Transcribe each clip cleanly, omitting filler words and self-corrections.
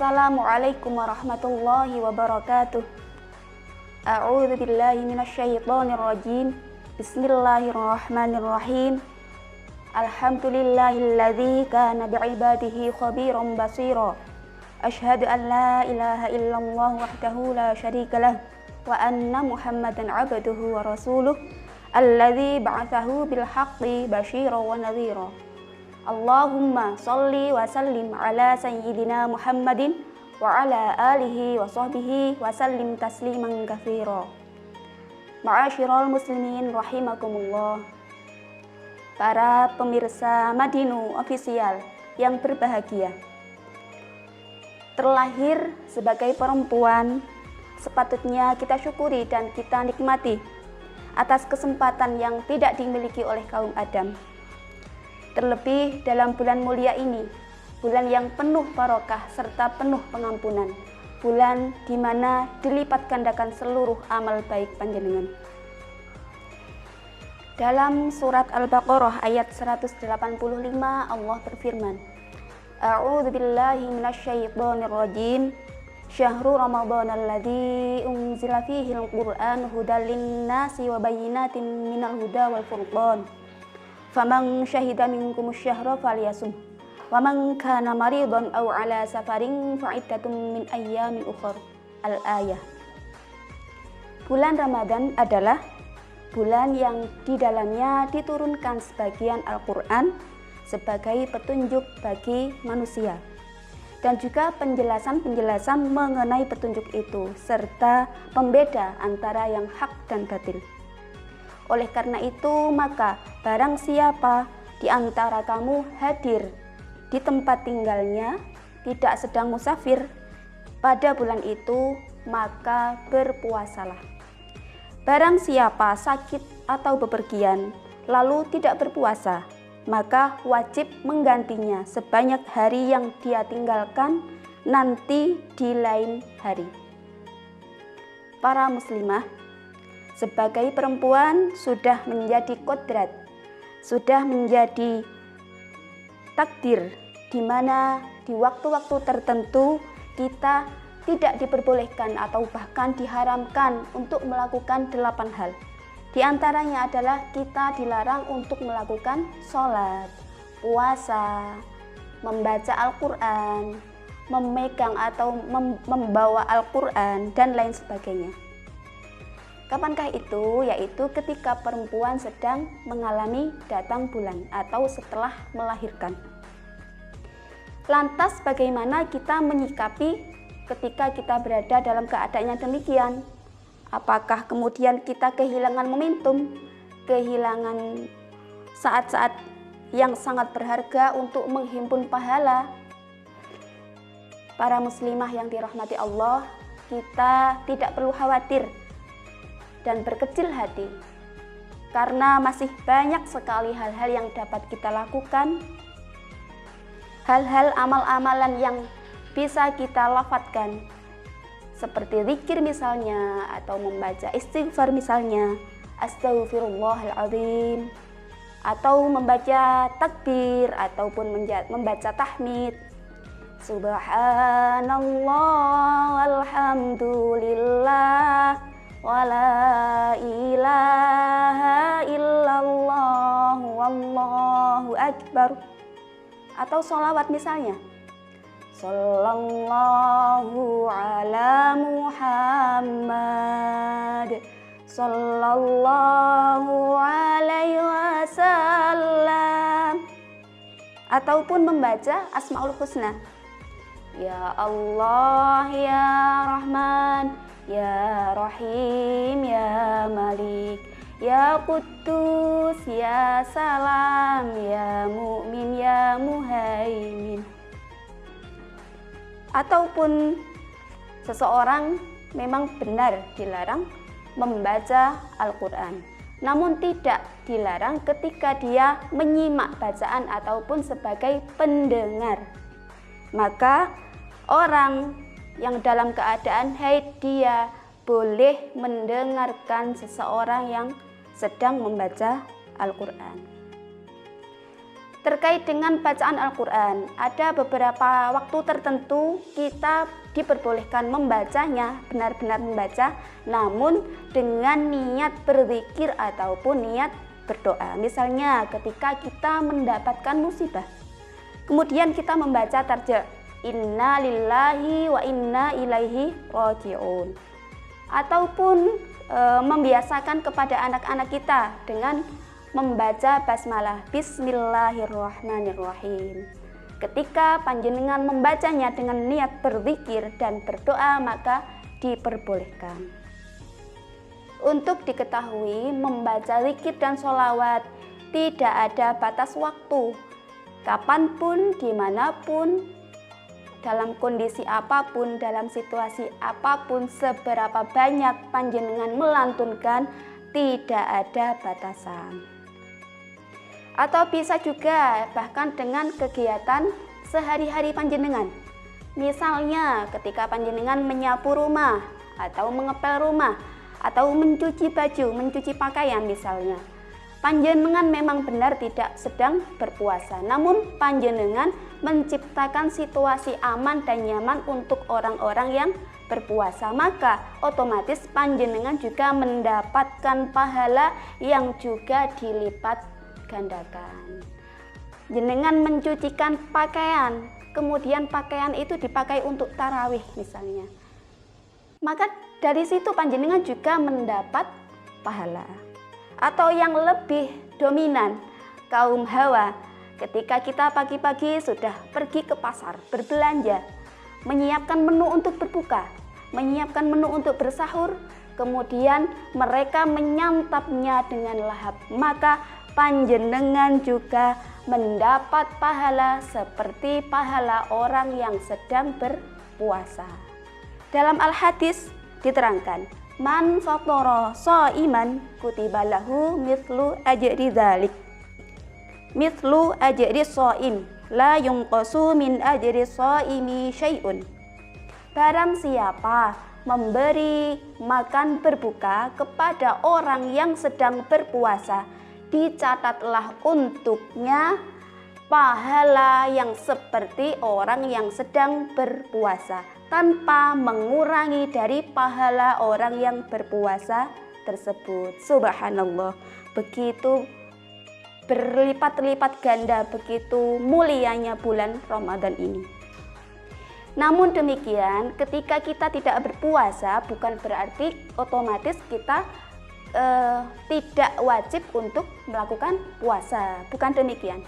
Assalamualaikum warahmatullahi wabarakatuh. A'udzu billahi minasyaitonir rajim. Bismillahirrahmanirrahim. Alhamdulillahilladzi kana bi'ibadihi khabiran basira. Asyhadu an la ilaha illallah wahdahu la syarika lah wa anna Muhammadan 'abduhu wa rasuluh alladzi ba'atsahu bil haqqi basyiran wa nadhira. Allahumma sholli wa sallim ala sayyidina Muhammadin wa ala alihi wa sahbihi wa sallim tasliman katsira. Ma'asyiral muslimin rahimakumullah. Para pemirsa Madinu Official yang berbahagia. Terlahir sebagai perempuan, sepatutnya kita syukuri dan kita nikmati atas kesempatan yang tidak dimiliki oleh kaum Adam. Terlebih dalam bulan mulia ini, bulan yang penuh barokah serta penuh pengampunan, bulan di mana dilipat gandakan seluruh amal baik panjenengan. Dalam surat Al-Baqarah ayat 185 Allah berfirman, A'udzu billahi minasyaitonir rajim. Syahrul Ramadhanal ladzi unzila fihi al-Qur'an hudal lin-nasi wa bayyinatin minal huda wal furqan. Faman syahida minkum syahra falyasum wa man kana maridan aw ala safarin fa'iddatun min ayyamin ukhra. Al-ayah. Bulan Ramadan adalah bulan yang di dalamnya diturunkan sebagian Al-Qur'an sebagai petunjuk bagi manusia dan juga penjelasan-penjelasan mengenai petunjuk itu serta pembeda antara yang hak dan batil. Oleh karena itu, maka barang siapa di antara kamu hadir di tempat tinggalnya, tidak sedang musafir pada bulan itu, maka berpuasalah. Barang siapa sakit atau bepergian, lalu tidak berpuasa, maka wajib menggantinya sebanyak hari yang dia tinggalkan nanti di lain hari. Para muslimah, sebagai perempuan sudah menjadi kodrat, sudah menjadi takdir di mana di waktu-waktu tertentu kita tidak diperbolehkan atau bahkan diharamkan untuk melakukan 8 hal. Di antaranya adalah kita dilarang untuk melakukan sholat, puasa, membaca Al-Quran, memegang atau membawa Al-Quran, dan lain sebagainya. Kapankah itu? Yaitu ketika perempuan sedang mengalami datang bulan atau setelah melahirkan. Lantas bagaimana kita menyikapi ketika kita berada dalam keadaan yang demikian? Apakah kemudian kita kehilangan momentum, kehilangan saat-saat yang sangat berharga untuk menghimpun pahala? Para muslimah yang dirahmati Allah, kita tidak perlu khawatir dan berkecil hati, karena masih banyak sekali hal-hal yang dapat kita lakukan, hal-hal amal-amalan yang bisa kita lafadzkan, seperti zikir misalnya, atau membaca istighfar misalnya, Astaghfirullahaladzim, atau membaca takbir, ataupun membaca tahmid, Subhanallah walhamdulillah wala ilaha illallah wallahu akbar, atau sholawat misalnya, Sallallahu ala Muhammad Sallallahu alaihi wasallam, ataupun membaca Asmaul Husna, Ya Allah, Ya Rahman, Ya Rahim, Ya Malik, Ya Quddus, Ya Salam, Ya Mu'min, Ya Muhaimin. Ataupun seseorang memang benar dilarang membaca Al-Quran, namun tidak dilarang ketika dia menyimak bacaan ataupun sebagai pendengar. Maka orang yang dalam keadaan haid, dia boleh mendengarkan seseorang yang sedang membaca Al-Quran. Terkait dengan bacaan Al-Quran, ada beberapa waktu tertentu kita diperbolehkan membacanya, benar-benar membaca, namun dengan niat berzikir ataupun niat berdoa. Misalnya ketika kita mendapatkan musibah, kemudian kita membaca tarja, inna lillahi wa inna ilaihi raji'un. Ataupun membiasakan kepada anak-anak kita dengan membaca basmalah, bismillahirrahmanirrahim. Ketika panjenengan membacanya dengan niat berzikir dan berdoa, maka diperbolehkan. Untuk diketahui, membaca zikir dan sholawat tidak ada batas waktu. Kapanpun, dimanapun, dalam kondisi apapun, dalam situasi apapun, seberapa banyak panjenengan melantunkan, tidak ada batasan. Atau bisa juga bahkan dengan kegiatan sehari-hari panjenengan. Misalnya ketika panjenengan menyapu rumah, atau mengepel rumah, atau mencuci baju, mencuci pakaian misalnya. Panjenengan memang benar tidak sedang berpuasa, namun panjenengan menciptakan situasi aman dan nyaman untuk orang-orang yang berpuasa, maka otomatis panjenengan juga mendapatkan pahala yang juga dilipat gandakan. Jenengan mencucikan pakaian, kemudian pakaian itu dipakai untuk tarawih misalnya, maka dari situ panjenengan juga mendapat pahala. Atau yang lebih dominan, kaum hawa, ketika kita pagi-pagi sudah pergi ke pasar berbelanja, menyiapkan menu untuk berbuka, menyiapkan menu untuk bersahur, kemudian mereka menyantapnya dengan lahap, maka panjenengan juga mendapat pahala seperti pahala orang yang sedang berpuasa. Dalam al-hadis diterangkan, man fatara shaiman kutiba lahu mithlu ajri dzalik. Mithlu ajri shaim la yunqasu min ajri shaimi syai'un. Barang siapa memberi makan berbuka kepada orang yang sedang berpuasa, dicatatlah untuknya pahala yang seperti orang yang sedang berpuasa, tanpa mengurangi dari pahala orang yang berpuasa tersebut. Subhanallah, begitu berlipat-lipat ganda, begitu mulianya bulan Ramadan ini. Namun demikian, ketika kita tidak berpuasa, bukan berarti otomatis kita tidak wajib untuk melakukan puasa. Bukan demikian.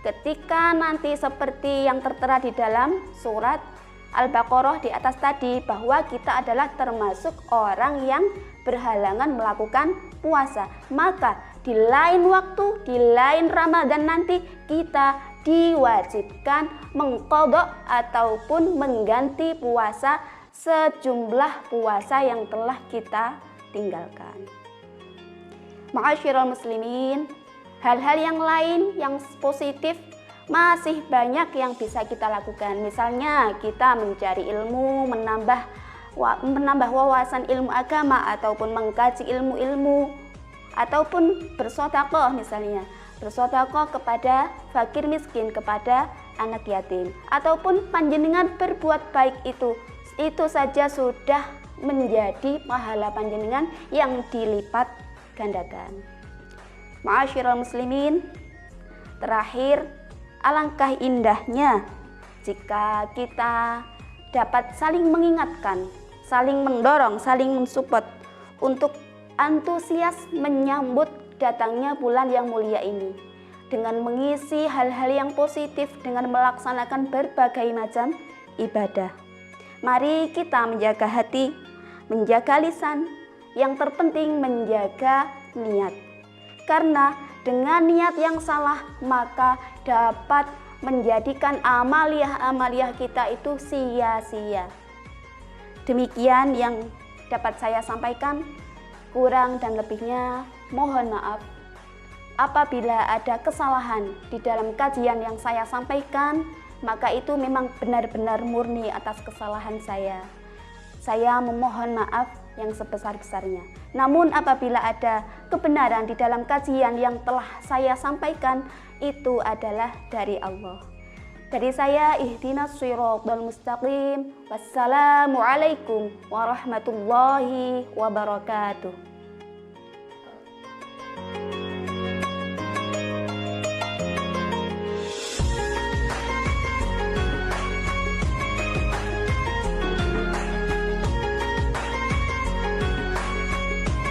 Ketika nanti seperti yang tertera di dalam surat Al-Baqarah di atas tadi, bahwa kita adalah termasuk orang yang berhalangan melakukan puasa, maka di lain waktu, di lain Ramadan nanti kita diwajibkan mengqadha ataupun mengganti puasa sejumlah puasa yang telah kita tinggalkan. Ma'asyiral muslimin, hal-hal yang lain yang positif masih banyak yang bisa kita lakukan. Misalnya kita mencari ilmu, menambah wawasan ilmu agama, ataupun mengkaji ilmu-ilmu, ataupun bersedekah misalnya, bersedekah kepada fakir miskin, kepada anak yatim, ataupun panjenengan berbuat baik itu saja sudah menjadi pahala panjenengan yang dilipat gandakan. Ma'asyiral muslimin, terakhir, alangkah indahnya jika kita dapat saling mengingatkan, saling mendorong, saling mensupport untuk antusias menyambut datangnya bulan yang mulia ini dengan mengisi hal-hal yang positif, dengan melaksanakan berbagai macam ibadah. Mari kita menjaga hati, menjaga lisan, yang terpenting menjaga niat. Karena dengan niat yang salah, maka dapat menjadikan amaliyah-amaliyah kita itu sia-sia. Demikian yang dapat saya sampaikan. Kurang dan lebihnya mohon maaf. Apabila ada kesalahan di dalam kajian yang saya sampaikan, maka itu memang benar-benar murni atas kesalahan saya. Saya memohon maaf. yang sebesar-besarnya. Namun apabila ada kebenaran di dalam kajian yang telah saya sampaikan, itu adalah dari Allah. Dari saya, ihdinas shiratal mustaqim. Wassalamualaikum warahmatullahi wabarakatuh.